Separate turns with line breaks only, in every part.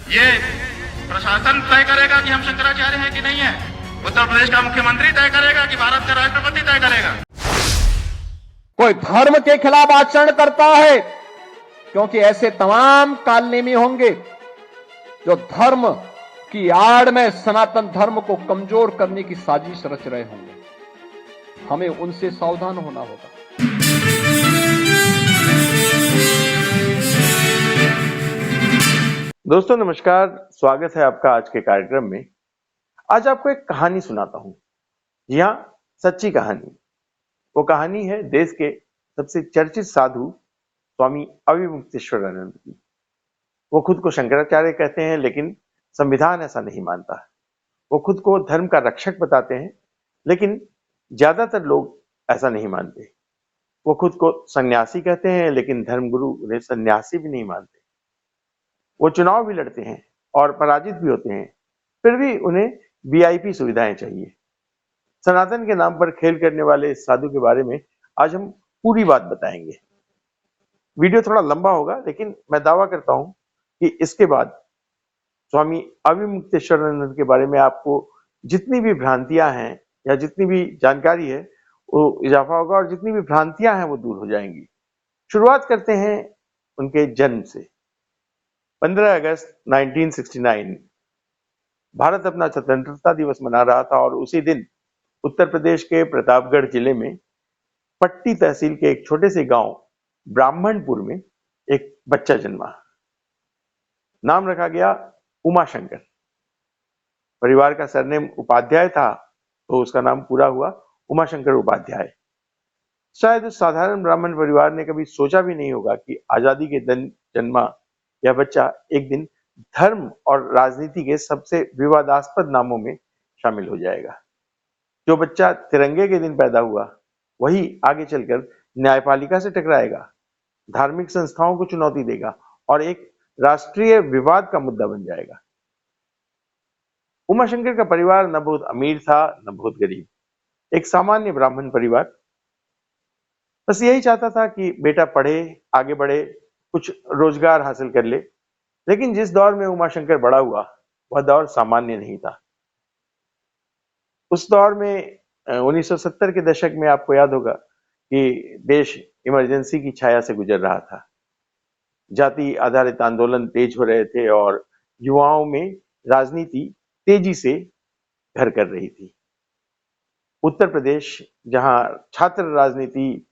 ये प्रशासन तय करेगा कि हम शंकराचार्य हैं कि नहीं है। उत्तर प्रदेश का मुख्यमंत्री तय करेगा कि भारत का राष्ट्रपति तय करेगा।
कोई धर्म के खिलाफ आचरण करता है, क्योंकि ऐसे तमाम कालनेमी होंगे जो धर्म की आड़ में सनातन धर्म को कमजोर करने की साजिश रच रहे होंगे। हमें उनसे सावधान होना होगा।
दोस्तों नमस्कार, स्वागत है आपका आज के कार्यक्रम में। आज आपको एक कहानी सुनाता हूं। जी हां, सच्ची कहानी। वो कहानी है देश के सबसे चर्चित साधु स्वामी अविमुक्तेश्वरानंद की। वो खुद को शंकराचार्य कहते हैं, लेकिन संविधान ऐसा नहीं मानता। वो खुद को धर्म का रक्षक बताते हैं, लेकिन ज्यादातर लोग ऐसा नहीं मानते। वो खुद को सन्यासी कहते हैं, लेकिन धर्मगुरु उन्हें सन्यासी भी नहीं मानते। वो चुनाव भी लड़ते हैं और पराजित भी होते हैं, फिर भी उन्हें वीआईपी सुविधाएं चाहिए। सनातन के नाम पर खेल करने वाले इस साधु के बारे में आज हम पूरी बात बताएंगे। वीडियो थोड़ा लंबा होगा, लेकिन मैं दावा करता हूं कि इसके बाद स्वामी अविमुक्तेश्वरानंद के बारे में आपको जितनी भी भ्रांतियां हैं या जितनी भी जानकारी है वो इजाफा होगा, और जितनी भी भ्रांतियां हैं वो दूर हो जाएंगी। शुरुआत करते हैं उनके जन्म से। 15 अगस्त 1969 भारत अपना स्वतंत्रता दिवस मना रहा था, और उसी दिन उत्तर प्रदेश के प्रतापगढ़ जिले में पट्टी तहसील के एक छोटे से गांव ब्राह्मणपुर में एक बच्चा जन्मा। नाम रखा गया उमाशंकर। परिवार का सरनेम उपाध्याय था, तो उसका नाम पूरा हुआ उमाशंकर उपाध्याय। शायद उस साधारण ब्राह्मण परिवार ने कभी सोचा भी नहीं होगा कि आजादी के दिन जन्मा यह बच्चा एक दिन धर्म और राजनीति के सबसे विवादास्पद नामों में शामिल हो जाएगा। जो बच्चा तिरंगे के दिन पैदा हुआ, वही आगे चलकर न्यायपालिका से टकराएगा, धार्मिक संस्थाओं को चुनौती देगा और एक राष्ट्रीय विवाद का मुद्दा बन जाएगा। उमाशंकर का परिवार न बहुत अमीर था न बहुत गरीब, एक सामान्य ब्राह्मण परिवार। बस यही चाहता था कि बेटा पढ़े, आगे बढ़े, कुछ रोजगार हासिल कर ले। लेकिन जिस दौर में उमाशंकर बड़ा हुआ, वह दौर सामान्य नहीं था। उस दौर में 1970 के दशक में आपको याद होगा कि देश इमरजेंसी की छाया से गुजर रहा था। जाति आधारित आंदोलन तेज हो रहे थे और युवाओं में राजनीति तेजी से घर कर रही थी। उत्तर प्रदेश, जहां छात्र राजनीति,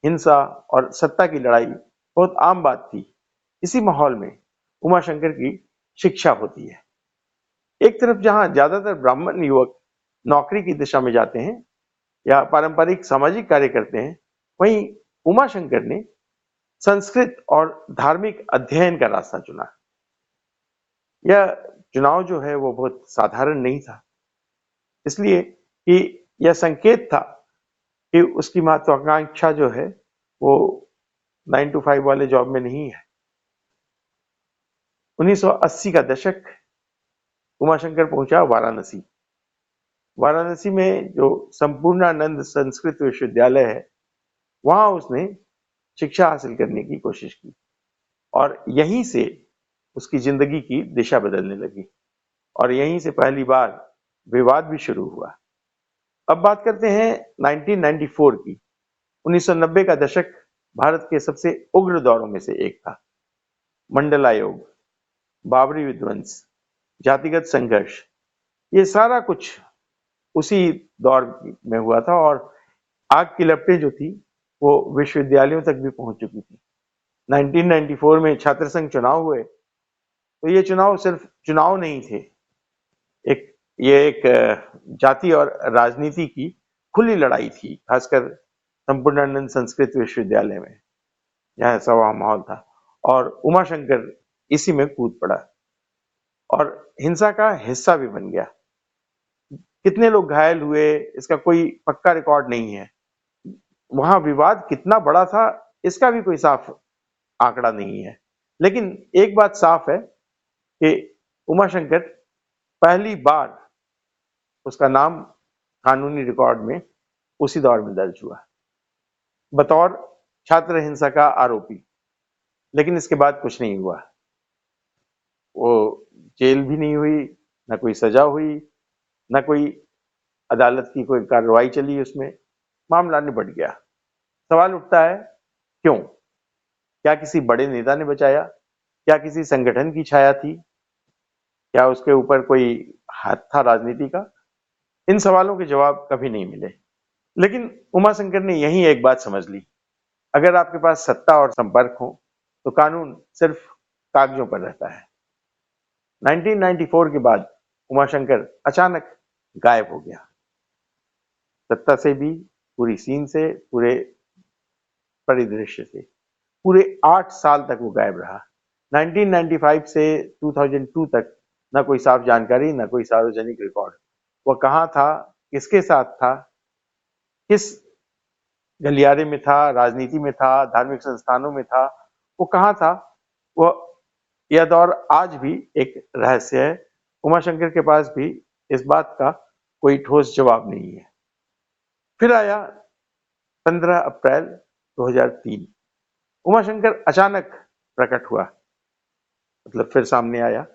हिंसा और सत्ता की लड़ाई बहुत आम बात थी, इसी माहौल में उमाशंकर की शिक्षा होती है। एक तरफ जहां ज्यादातर ब्राह्मण युवक नौकरी की दिशा में जाते हैं या पारंपरिक सामाजिक कार्य करते हैं, वहीं उमाशंकर ने संस्कृत और धार्मिक अध्ययन का रास्ता चुना। यह चुनाव जो है वो बहुत साधारण नहीं था, इसलिए कि यह संकेत था कि उसकी महत्वाकांक्षा जो है वो 9 to 5 वाले जॉब में नहीं है। 1980 का दशक, उमाशंकर पहुंचा वाराणसी। वाराणसी में जो संपूर्णानंद संस्कृत विश्वविद्यालय है, वहां उसने शिक्षा हासिल करने की कोशिश की, और यहीं से उसकी जिंदगी की दिशा बदलने लगी, और यहीं से पहली बार विवाद भी शुरू हुआ। अब बात करते हैं 1994 की। 1990 का दशक भारत के सबसे उग्र दौरों में से एक था। मंडल आयोग, बाबरी विध्वंस, जातिगत संघर्ष, ये सारा कुछ उसी दौर में हुआ था, और आग की लपटें जो थी वो विश्वविद्यालयों तक भी पहुंच चुकी थी। 1994 में छात्र संघ चुनाव हुए, तो ये चुनाव सिर्फ चुनाव नहीं थे, ये एक जाति और राजनीति की खुली लड़ाई थी, खासकर संपूर्णानंद संस्कृत विश्वविद्यालय में जहां ऐसा वहां माहौल था, और उमाशंकर इसी में कूद पड़ा और हिंसा का हिस्सा भी बन गया। कितने लोग घायल हुए इसका कोई पक्का रिकॉर्ड नहीं है। वहां विवाद कितना बड़ा था इसका भी कोई साफ आंकड़ा नहीं है। लेकिन एक बात साफ है कि उमाशंकर पहली बार, उसका नाम कानूनी रिकॉर्ड में उसी दौर में दर्ज हुआ बतौर छात्र हिंसा का आरोपी। लेकिन इसके बाद कुछ नहीं हुआ। वो जेल भी नहीं हुई, न कोई सजा हुई, न कोई अदालत की कोई कार्रवाई चली, उसमें मामला निपट गया। सवाल उठता है क्यों? क्या किसी बड़े नेता ने बचाया? क्या किसी संगठन की छाया थी? क्या उसके ऊपर कोई हाथ था राजनीति का? इन सवालों के जवाब कभी नहीं मिले। लेकिन उमाशंकर ने यही एक बात समझ ली, अगर आपके पास सत्ता और संपर्क हो तो कानून सिर्फ कागजों पर रहता है। 1994 के बाद उमाशंकर अचानक गायब हो गया, सत्ता से भी, पूरी सीन से, पूरे परिदृश्य से। पूरे 8 साल तक वो गायब रहा। 1995 से 2002 तक न कोई साफ जानकारी, न कोई सार्वजनिक रिकॉर्ड। वह कहाँ था, किसके साथ था, किस गलियारे में था, राजनीति में था, धार्मिक संस्थानों में था, वो कहाँ था, वह यह दौर आज भी एक रहस्य है। उमाशंकर के पास भी इस बात का कोई ठोस जवाब नहीं है। फिर आया 15 अप्रैल 2003। उमाशंकर अचानक प्रकट हुआ, मतलब फिर सामने आया,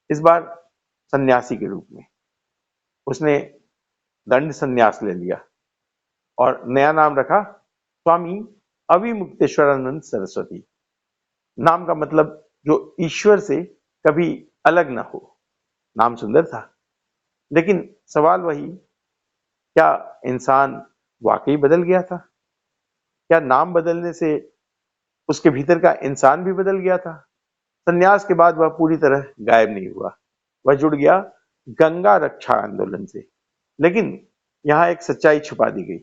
इस बार सन्यासी के रूप में। उसने दंड संन्यास ले लिया और नया नाम रखा स्वामी अविमुक्तेश्वरानंद सरस्वती। नाम का मतलब जो ईश्वर से कभी अलग ना हो। नाम सुंदर था, लेकिन सवाल वही, क्या इंसान वाकई बदल गया था? क्या नाम बदलने से उसके भीतर का इंसान भी बदल गया था? संन्यास के बाद वह पूरी तरह गायब नहीं हुआ, वह जुड़ गया गंगा रक्षा आंदोलन से। लेकिन यहां एक सच्चाई छुपा दी गई।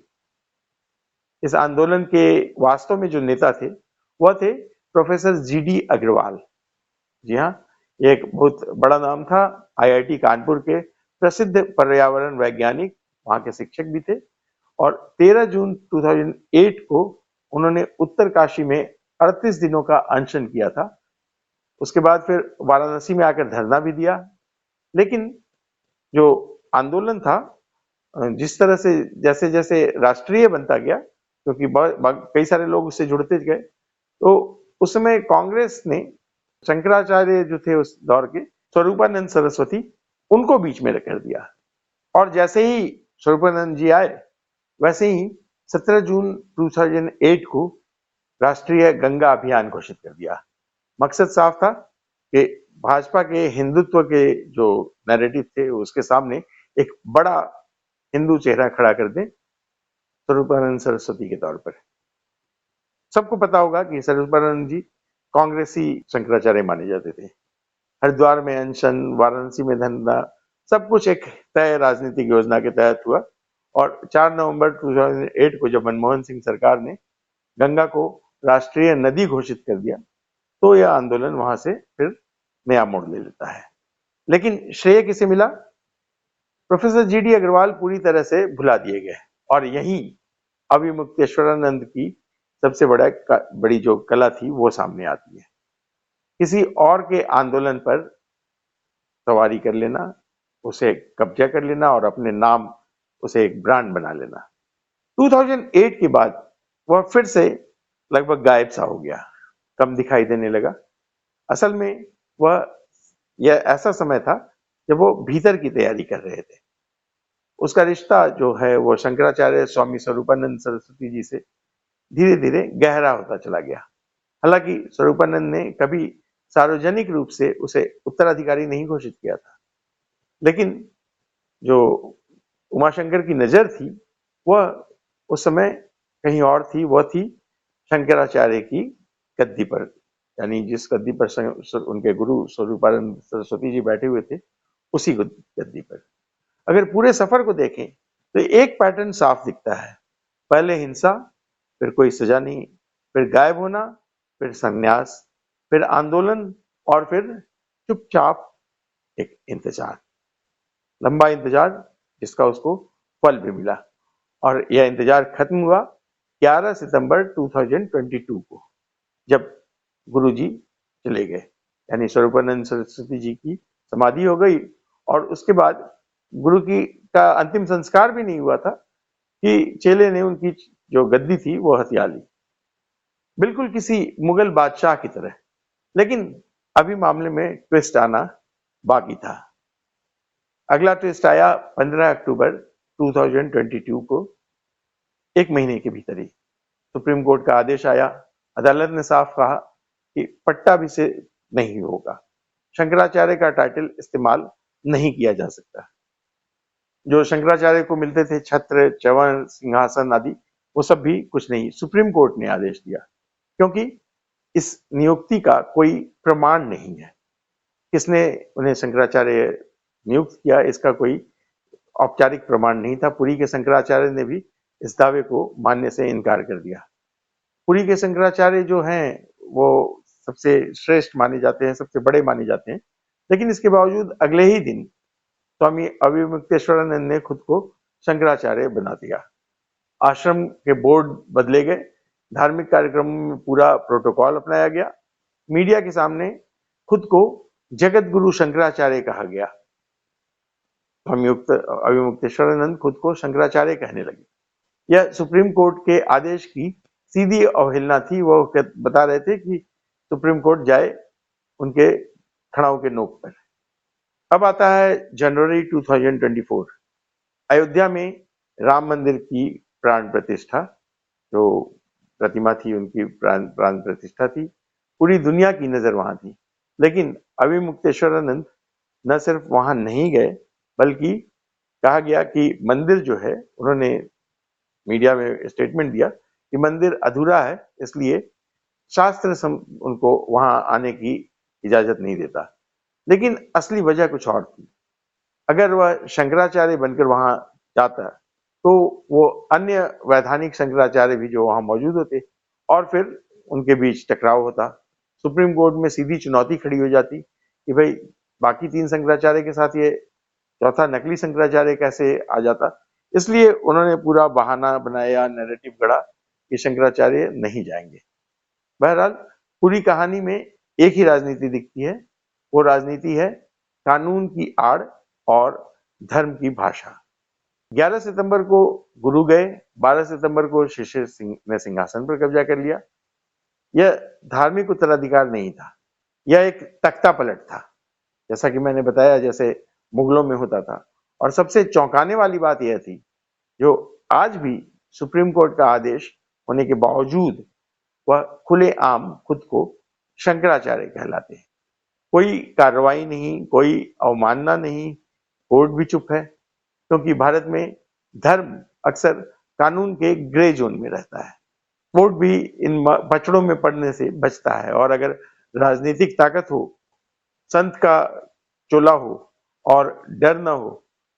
इस आंदोलन के वास्तव में जो नेता थे वह थे प्रोफेसर जीडी अग्रवाल। जी हाँ, एक बहुत बड़ा नाम था, आईआईटी कानपुर के प्रसिद्ध पर्यावरण वैज्ञानिक, वहां के शिक्षक भी थे। और 13 जून 2008 को उन्होंने उत्तरकाशी में 38 दिनों का अनशन किया था। उसके बाद फिर वाराणसी में आकर धरना भी दिया। लेकिन जो आंदोलन था, जिस तरह से जैसे जैसे राष्ट्रीय बनता गया, क्योंकि कई सारे लोग उससे जुड़ते गए, तो उस समय कांग्रेस ने शंकराचार्य जो थे उस दौर के, स्वरूपानंद सरस्वती, उनको बीच में कर दिया। और जैसे ही स्वरूपानंद जी आए, वैसे ही 17 जून 2008 को राष्ट्रीय गंगा अभियान घोषित कर दिया। मकसद साफ था कि भाजपा के हिंदुत्व के जो नैरेटिव थे उसके सामने एक बड़ा हिंदू चेहरा खड़ा कर दें स्वरूपानंद सरस्वती के तौर पर। सबको पता होगा कि स्वरूपानंद जी कांग्रेसी शंकराचार्य माने जाते थे। हरिद्वार में अनशन, वाराणसी में धरना, सब कुछ एक तय राजनीतिक योजना के तहत हुआ। और 4 नवंबर 2008 को जब मनमोहन सिंह सरकार ने गंगा को राष्ट्रीय नदी घोषित कर दिया, तो यह आंदोलन वहां से फिर नया मोड़ ले लेता है। लेकिन श्रेय किसे मिला? प्रोफेसर जीडी अग्रवाल पूरी तरह से भुला दिए गए। और यही अविमुक्तेश्वरानंद की सबसे बड़ी जो कला थी वो सामने आती है। किसी और के आंदोलन पर सवारी कर लेना, उसे कब्जा कर लेना और अपने नाम उसे एक ब्रांड बना लेना। 2008 के बाद वह फिर से लगभग गायब सा हो गया, कम दिखाई देने लगा। असल में यह ऐसा समय था जब वो भीतर की तैयारी कर रहे थे। उसका रिश्ता जो है वो शंकराचार्य स्वामी स्वरूपानंद सरस्वती जी से धीरे धीरे गहरा होता चला गया। हालांकि स्वरूपानंद ने कभी सार्वजनिक रूप से उसे उत्तराधिकारी नहीं घोषित किया था, लेकिन जो उमाशंकर की नजर थी वह उस समय कहीं और थी। वह थी शंकराचार्य की गद्दी पर, यानी जिस गद्दी पर उनके गुरु स्वरूपानंद सरस्वती जी बैठे हुए थे, उसी गद्दी पर। अगर पूरे सफर को देखें तो एक पैटर्न साफ दिखता है। पहले हिंसा, फिर कोई सजा नहीं, फिर गायब होना, फिर संन्यास, फिर आंदोलन, और फिर चुपचाप एक इंतजार, लंबा इंतजार जिसका उसको फल भी मिला। और यह इंतजार खत्म हुआ 11 सितंबर 2022 को, जब गुरुजी चले गए, यानी स्वरूपानंद सरस्वती जी की समाधि हो गई। और उसके बाद गुरु की का अंतिम संस्कार भी नहीं हुआ था कि चेले ने उनकी जो गद्दी थी वो हथिया ली, बिल्कुल किसी मुगल बादशाह की तरह। लेकिन अभी मामले में ट्विस्ट आना बाकी था। अगला ट्विस्ट आया 15 अक्टूबर 2022 को, एक महीने के भीतर ही सुप्रीम कोर्ट का आदेश आया। अदालत ने साफ कहा कि पट्टाभिषेक नहीं होगा, शंकराचार्य का टाइटल इस्तेमाल नहीं किया जा सकता। जो शंकराचार्य को मिलते थे छत्र, च्यवन, सिंहासन आदि, वो सब भी कुछ नहीं। सुप्रीम कोर्ट ने आदेश दिया क्योंकि इस नियुक्ति का कोई प्रमाण नहीं है। किसने उन्हें शंकराचार्य नियुक्त किया, इसका कोई औपचारिक प्रमाण नहीं था। पुरी के शंकराचार्य ने भी इस दावे को मानने से इनकार कर दिया। पुरी के शंकराचार्य जो हैं वो सबसे श्रेष्ठ माने जाते हैं, सबसे बड़े माने जाते हैं, लेकिन इसके बावजूद अगले ही दिन स्वामी अविमुक्तेश्वरानंद ने खुद को शंकराचार्य बना दिया। आश्रम के बोर्ड बदले गए, धार्मिक कार्यक्रमों में पूरा प्रोटोकॉल अपनाया गया, मीडिया के सामने खुद को जगत गुरु शंकराचार्य कहा गया। स्वामी अविमुक्तेश्वरानंद खुद को शंकराचार्य कहने लगे। यह सुप्रीम कोर्ट के आदेश की सीधी अवहेलना थी। वो बता रहे थे कि सुप्रीम कोर्ट जाए उनके खड़ाओं के नोक पर। अब आता है जनवरी 2024। अयोध्या में राम मंदिर की प्राण प्रतिष्ठा, जो प्रतिमा थी उनकी प्राण प्रतिष्ठा थी। पूरी दुनिया की नजर वहां थी, लेकिन अविमुक्तेश्वरानंद न सिर्फ वहां नहीं गए, बल्कि कहा गया कि मंदिर जो है, उन्होंने मीडिया में स्टेटमेंट दिया कि मंदिर अधूरा है, इसलिए शास्त्र उनको वहां आने की इजाजत नहीं देता। लेकिन असली वजह कुछ और थी। अगर वह शंकराचार्य बनकर वहां जाता तो वो अन्य वैधानिक शंकराचार्य भी जो वहां मौजूद होते और फिर उनके बीच टकराव होता। सुप्रीम कोर्ट में सीधी चुनौती खड़ी हो जाती कि भाई बाकी 3 शंकराचार्य के साथ ये चौथा नकली शंकराचार्य कैसे आ जाता। इसलिए उन्होंने पूरा बहाना बनाया, नैरेटिव गढ़ा कि शंकराचार्य नहीं जाएंगे। बहरहाल पूरी कहानी में एक ही राजनीति दिखती है, वो राजनीति है कानून की आड़ और धर्म की भाषा। 11 सितंबर को गुरु गए, 12 सितंबर को शिष्य ने सिंहासन पर कब्जा कर लिया। यह धार्मिक उत्तराधिकार नहीं था, यह एक तख्ता पलट था, जैसा कि मैंने बताया, जैसे मुगलों में होता था। और सबसे चौंकाने वाली बात यह थी, जो आज भी सुप्रीम कोर्ट का आदेश होने के बावजूद वह खुलेआम खुद को शंकराचार्य कहलाते हैं। कोई कार्रवाई नहीं, कोई अवमानना नहीं, कोर्ट भी चुप है, क्योंकि भारत में धर्म अक्सर कानून के ग्रे जोन में रहता है। कोर्ट भी इन बछड़ों में पड़ने से बचता है। और अगर राजनीतिक ताकत हो, संत का चोला हो और डर न हो,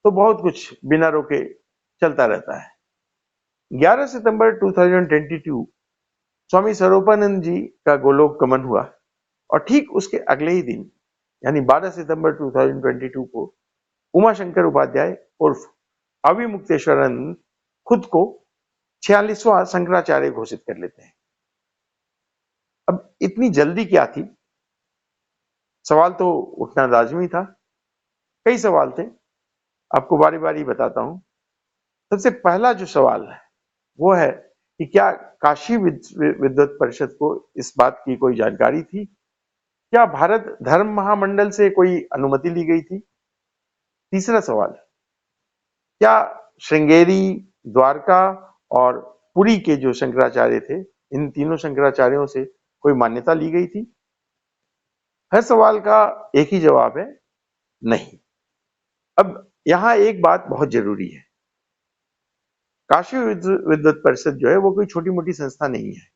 तो बहुत कुछ बिना रोके चलता रहता है। 11 सितंबर 2022 स्वामी स्वरूपानंद जी का गोलोक गमन हुआ और ठीक उसके अगले ही दिन यानी 12 सितंबर 2022 को उमाशंकर उपाध्याय उर्फ अविमुक्तेश्वरानंद खुद को 46वां शंकराचार्य घोषित कर लेते हैं। अब इतनी जल्दी क्या थी? सवाल तो उठना लाजमी था। कई सवाल थे, आपको बारी बारी बताता हूं। सबसे पहला जो सवाल है वो है कि क्या काशी विद्वत परिषद को इस बात की कोई जानकारी थी? क्या भारत धर्म महामंडल से कोई अनुमति ली गई थी? तीसरा सवाल, क्या श्रृंगेरी, द्वारका और पुरी के जो शंकराचार्य थे, इन तीनों शंकराचार्यों से कोई मान्यता ली गई थी? हर सवाल का एक ही जवाब है, नहीं। अब यहां एक बात बहुत जरूरी है, काशी विद्वत परिषद जो है वो कोई छोटी मोटी संस्था नहीं है।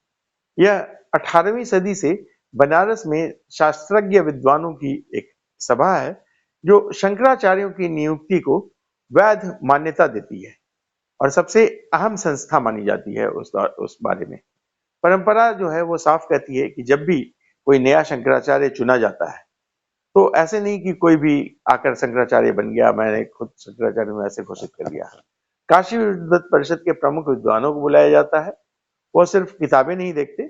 यह 18वीं सदी से बनारस में शास्त्रज्ञ विद्वानों की एक सभा है जो शंकराचार्यों की नियुक्ति को वैध मान्यता देती है और सबसे अहम संस्था मानी जाती है उस बारे में। परंपरा जो है वो साफ कहती है कि जब भी कोई नया शंकराचार्य चुना जाता है तो ऐसे नहीं कि कोई भी आकर शंकराचार्य बन गया, मैंने खुद शंकराचार्य में ऐसे घोषित कर दिया। काशी विद्वत परिषद के प्रमुख विद्वानों को बुलाया जाता है। वो सिर्फ किताबें नहीं देखते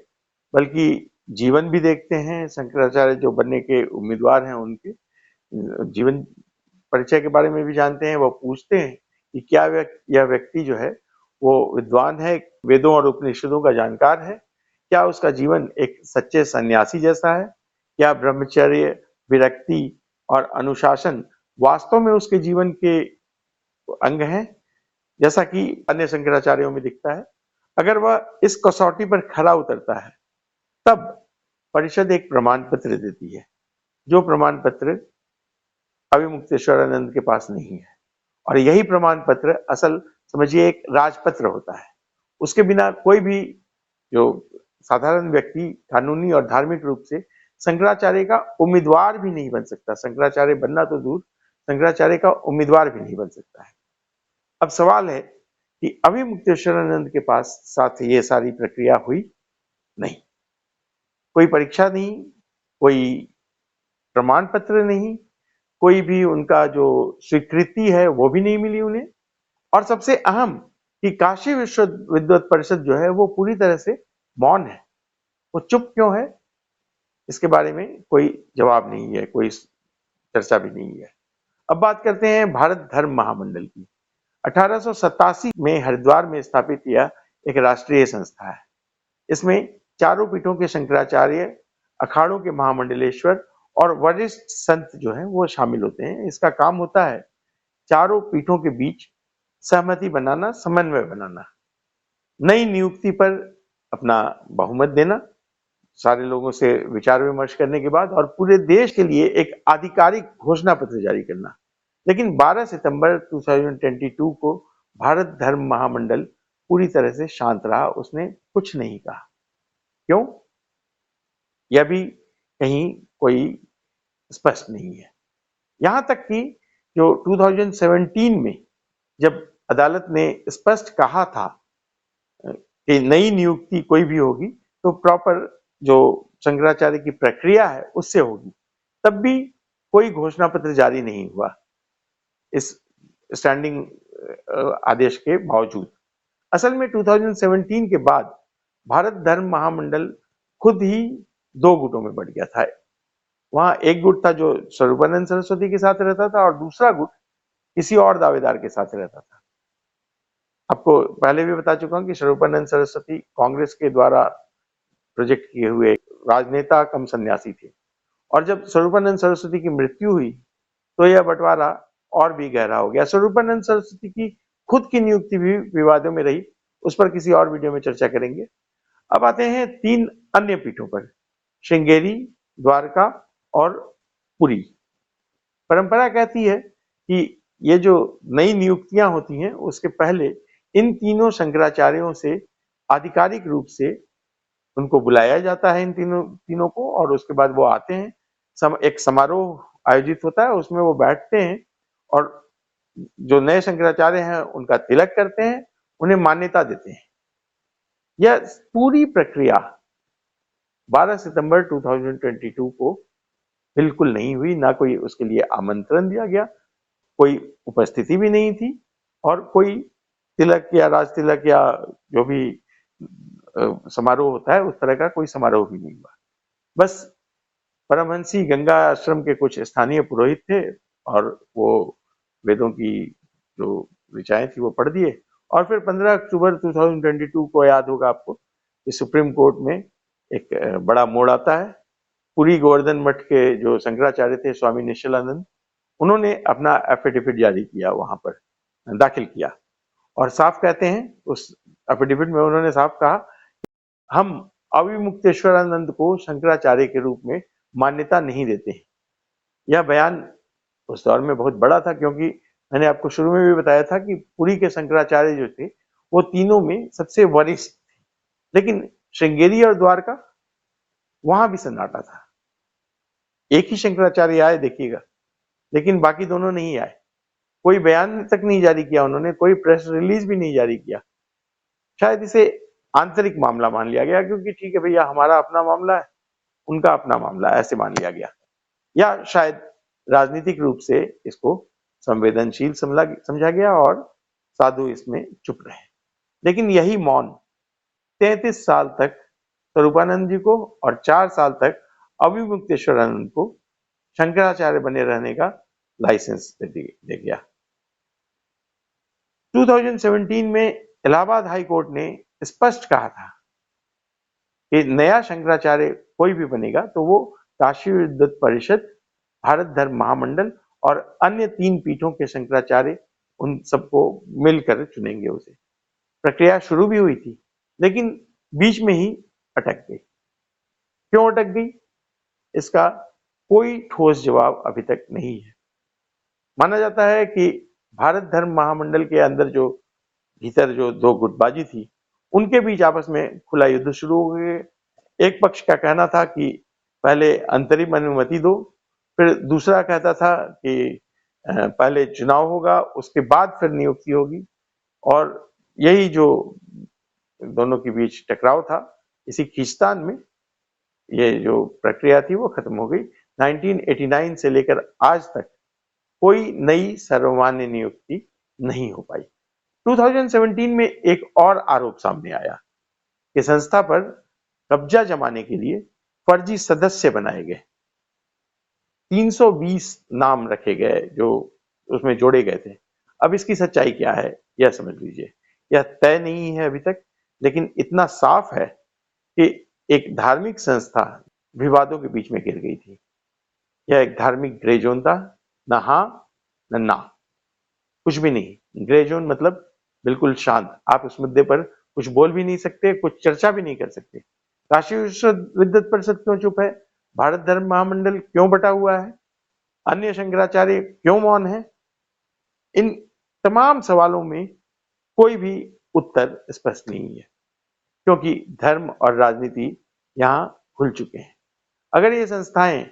बल्कि जीवन भी देखते हैं। शंकराचार्य जो बनने के उम्मीदवार हैं उनके जीवन परिचय के बारे में भी जानते हैं। वो पूछते हैं कि क्या यह व्यक्ति जो है वो विद्वान है, वेदों और उपनिषदों का जानकार है, क्या उसका जीवन एक सच्चे सन्यासी जैसा है, क्या ब्रह्मचर्य, विरक्ति और अनुशासन वास्तव में उसके जीवन के अंग हैं, जैसा कि अन्य शंकराचार्यों में दिखता है, अगर वह इस कसौटी पर खरा उतरता है, तब परिषद एक प्रमाण पत्र देती है, जो प्रमाण पत्र अविमुक्तेश्वरानंद के पास नहीं है। और यही प्रमाण पत्र असल समझिए एक राजपत्र होता है। उसके बिना कोई भी जो साधारण व्यक्ति कानूनी और धार्मिक रूप से शंकराचार्य का उम्मीदवार भी नहीं बन सकता। शंकराचार्य बनना तो दूर, शंकराचार्य का उम्मीदवार भी नहीं बन सकता है। अब सवाल है कि अविमुक्तेश्वरानंद के पास साथ ये सारी प्रक्रिया हुई नहीं, कोई परीक्षा नहीं, कोई प्रमाण पत्र नहीं, कोई भी उनका जो स्वीकृति है वो भी नहीं मिली उन्हें। और सबसे अहम कि काशी विश्वविद्वत परिषद जो है वो पूरी तरह से मौन है। वो चुप क्यों है, इसके बारे में कोई जवाब नहीं है, कोई चर्चा भी नहीं है। अब बात करते हैं भारत धर्म महामंडल की। 1887 में हरिद्वार में स्थापित यह एक राष्ट्रीय संस्था है। इसमें चारों पीठों के शंकराचार्य, अखाड़ों के महामंडलेश्वर और वरिष्ठ संत जो हैं वो शामिल होते हैं। इसका काम होता है चारों पीठों के बीच सहमति बनाना, समन्वय बनाना, नई नियुक्ति पर अपना बहुमत देना, सारे लोगों से विचार विमर्श करने के बाद, और पूरे देश के लिए एक आधिकारिक घोषणा पत्र जारी करना। लेकिन 12 सितंबर 2022 को भारत धर्म महामंडल पूरी तरह से शांत रहा, उसने कुछ नहीं कहा। क्यों, यह भी कहीं कोई स्पष्ट नहीं है। यहां तक कि जो 2017 में जब अदालत ने स्पष्ट कहा था कि नई नियुक्ति कोई भी होगी तो प्रॉपर जो शंकराचार्य की प्रक्रिया है उससे होगी, तब भी कोई घोषणा पत्र जारी नहीं हुआ इस स्टैंडिंग आदेश के बावजूद। असल में 2017 के बाद भारत धर्म महामंडल खुद ही दो गुटों में बढ़ गया था। वहां एक गुट था जो स्वरूपानंद सरस्वती के साथ रहता था और दूसरा गुट किसी और दावेदार के साथ रहता था। आपको पहले भी बता चुका हूं कि स्वरूपानंद सरस्वती कांग्रेस के द्वारा प्रोजेक्ट किए हुए राजनेता कम सन्यासी थे, और जब स्वरूपानंद सरस्वती की मृत्यु हुई तो यह बंटवारा और भी गहरा हो गया। स्वरूपानंद सरस्वती की खुद की नियुक्ति भी विवादों में रही, उस पर किसी और वीडियो में चर्चा करेंगे। अब आते हैं 3 अन्य पीठों पर, श्रृंगेरी, द्वारका और पुरी। परंपरा कहती है कि ये जो नई नियुक्तियां होती हैं उसके पहले इन तीनों शंकराचार्यों से आधिकारिक रूप से उनको बुलाया जाता है, इन तीनों को, और उसके बाद वो आते हैं। एक समारोह आयोजित होता है, उसमें वो बैठते हैं और जो नए शंकराचार्य हैं उनका तिलक करते हैं, उन्हें मान्यता देते हैं। यह पूरी प्रक्रिया 12 सितंबर 2022 को बिल्कुल नहीं हुई, ना कोई उसके लिए आमंत्रण दिया गया, कोई उपस्थिति भी नहीं थी, और कोई तिलक या राज तिलक या जो भी समारोह होता है उस तरह का कोई समारोह भी नहीं हुआ। बस परमहंसी गंगा आश्रम के कुछ स्थानीय पुरोहित थे और वो वेदों की जो ऋचाएं थी वो पढ़ दिए, और फिर 15 अक्टूबर 2022 को याद होगा आपको कि सुप्रीम कोर्ट में एक बड़ा मोड़ आता है। पुरी गोवर्धन मठ के जो शंकराचार्य थे स्वामी निश्चलानंद, उन्होंने अपना एफिडेविट जारी किया, वहां पर दाखिल किया, और साफ कहते हैं उस एफिडेविट में उन्होंने साफ कहा हम अविमुक्तेश्वरानंद को शंकराचार्य के रूप में मान्यता नहीं देते हैं। यह बयान उस दौर में बहुत बड़ा था, क्योंकि मैंने आपको शुरू में भी बताया था कि पुरी के शंकराचार्य जो थे वो तीनों में सबसे वरिष्ठ थे, लेकिन श्रृंगेरी और द्वारका वहां भी सन्नाटा था। एक ही शंकराचार्य आए देखिएगा, लेकिन बाकी दोनों नहीं आए, कोई बयान तक नहीं जारी किया उन्होंने, कोई प्रेस रिलीज भी नहीं जारी किया। शायद इसे आंतरिक मामला मान लिया गया, क्योंकि ठीक है भैया हमारा अपना मामला है, उनका अपना मामला, ऐसे मान लिया गया, या शायद राजनीतिक रूप से इसको संवेदनशील समझा गया और साधु इसमें चुप रहे। लेकिन यही मौन 33 साल तक स्वरूपानंद जी को और 4 साल तक अविमुक्तेश्वरानंद को शंकराचार्य बने रहने का लाइसेंस दे गया। 2017 में इलाहाबाद हाई कोर्ट ने स्पष्ट कहा था कि नया शंकराचार्य कोई भी बनेगा तो वो काशी विद्वत परिषद भारत धर्म महामंडल और अन्य 3 पीठों के शंकराचार्य उन सबको मिलकर चुनेंगे उसे। प्रक्रिया शुरू भी हुई थी, लेकिन बीच में ही अटक गई। क्यों अटक गई? इसका कोई ठोस जवाब अभी तक नहीं है। माना जाता है कि भारत धर्म महामंडल के अंदर जो भीतर जो 2 गुटबाजी थी, उनके बीच आपस में खुला युद्ध शुरू हो गए। एक पक्ष का कहना था कि पहले अंतरिम अनुमति दो, फिर दूसरा कहता था कि पहले चुनाव होगा, उसके बाद फिर नियुक्ति होगी, और यही जो दोनों के बीच टकराव था, इसी खींचतान में ये जो प्रक्रिया थी वो खत्म हो गई। 1989 से लेकर आज तक कोई नई सर्वमान्य नियुक्ति नहीं हो पाई। 2017 में एक और आरोप सामने आया कि संस्था पर कब्जा जमाने के लिए फर्जी सदस्य बनाए गए। 320 नाम रखे गए जो उसमें जोड़े गए थे। अब इसकी सच्चाई क्या है यह समझ लीजिए। यह तय नहीं है अभी तक, लेकिन इतना साफ है कि एक धार्मिक संस्था विवादों के बीच में गिर गई थी। यह एक धार्मिक ग्रे जोन था, न हाँ न ना, कुछ भी नहीं। ग्रे जोन मतलब बिल्कुल शांत, आप उस मुद्दे पर कुछ बोल भी नहीं सकते, कुछ चर्चा भी नहीं कर सकते। काशी विश्व विद्वत परिषद क्यों चुप है? भारत धर्म महामंडल क्यों बटा हुआ है? अन्य शंकराचार्य क्यों मौन है? इन तमाम सवालों में कोई भी उत्तर स्पष्ट नहीं है, क्योंकि धर्म और राजनीति यहां खुल चुके हैं। अगर ये संस्थाएं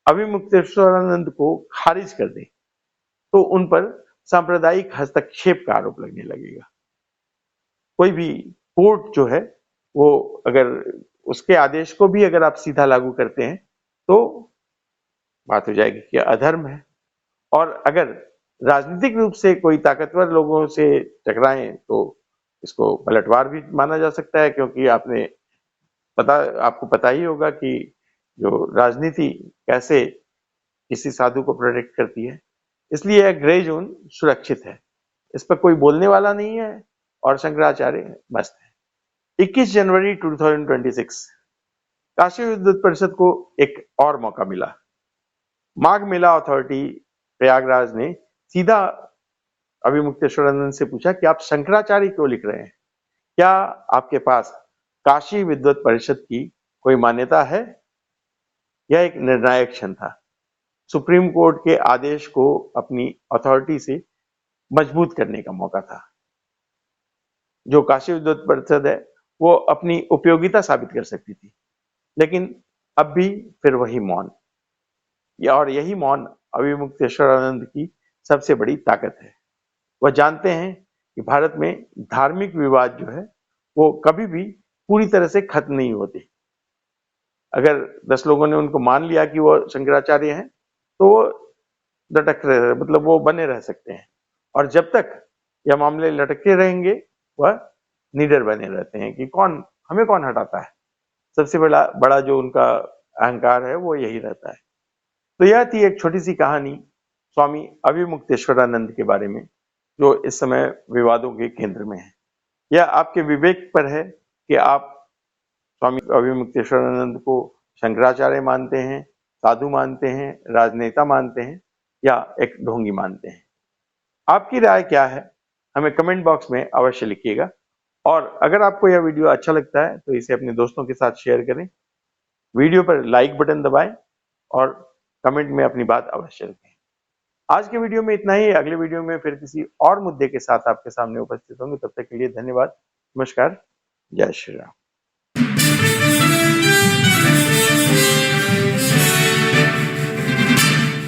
अभिमुक्तेश्वरानंद को खारिज कर दें तो उन पर सांप्रदायिक हस्तक्षेप का आरोप लगने लगेगा। कोई भी कोर्ट जो है वो अगर उसके आदेश को भी अगर आप सीधा लागू करते हैं तो बात हो जाएगी कि अधर्म है। और अगर राजनीतिक रूप से कोई ताकतवर लोगों से टकराएं तो इसको पलटवार भी माना जा सकता है, क्योंकि आपको पता ही होगा कि जो राजनीति कैसे किसी साधु को प्रोटेक्ट करती है। इसलिए यह ग्रे जोन सुरक्षित है, इस पर कोई बोलने वाला नहीं है और शंकराचार्य मस्त है। 21 जनवरी 2026 काशी विद्वत परिषद को एक और मौका मिला। माघ मेला अथॉरिटी प्रयागराज ने सीधा अभिमुक्तेश्वरानंद से पूछा कि आप शंकराचार्य क्यों लिख रहे हैं? क्या आपके पास काशी विद्वत परिषद की कोई मान्यता है? यह एक निर्णायक क्षण था। सुप्रीम कोर्ट के आदेश को अपनी अथॉरिटी से मजबूत करने का मौका था। जो काशी विद्वत परिषद है वो अपनी उपयोगिता साबित कर सकती थी, लेकिन अब भी फिर वही मौन, और यही मौन अभिमुक्तेश्वरानंद की सबसे बड़ी ताकत है। वह जानते हैं कि भारत में धार्मिक विवाद जो है वो कभी भी पूरी तरह से खत्म नहीं होते। अगर 10 लोगों ने उनको मान लिया कि वो शंकराचार्य हैं तो वो लटक रहे, मतलब वो बने रह सकते हैं, और जब तक यह मामले लटके रहेंगे वह निडर बने रहते हैं कि हमें कौन हटाता है। सबसे बड़ा जो उनका अहंकार है वो यही रहता है। तो यह थी एक छोटी सी कहानी स्वामी अभिमुक्तेश्वरानंद के बारे में, जो इस समय विवादों के केंद्र में है। यह आपके विवेक पर है कि आप स्वामी अभिमुक्तेश्वरानंद को शंकराचार्य मानते हैं, साधु मानते हैं, राजनेता मानते हैं, या एक ढोंगी मानते हैं। आपकी राय क्या है हमें कमेंट बॉक्स में अवश्य लिखिएगा, और अगर आपको यह वीडियो अच्छा लगता है तो इसे अपने दोस्तों के साथ शेयर करें। वीडियो पर लाइक बटन दबाएं और कमेंट में अपनी बात अवश्य रखें। आज के वीडियो में इतना ही। अगले वीडियो में फिर किसी और मुद्दे के साथ आपके सामने उपस्थित होंगे। तब तक के लिए धन्यवाद। नमस्कार। जय श्री राम।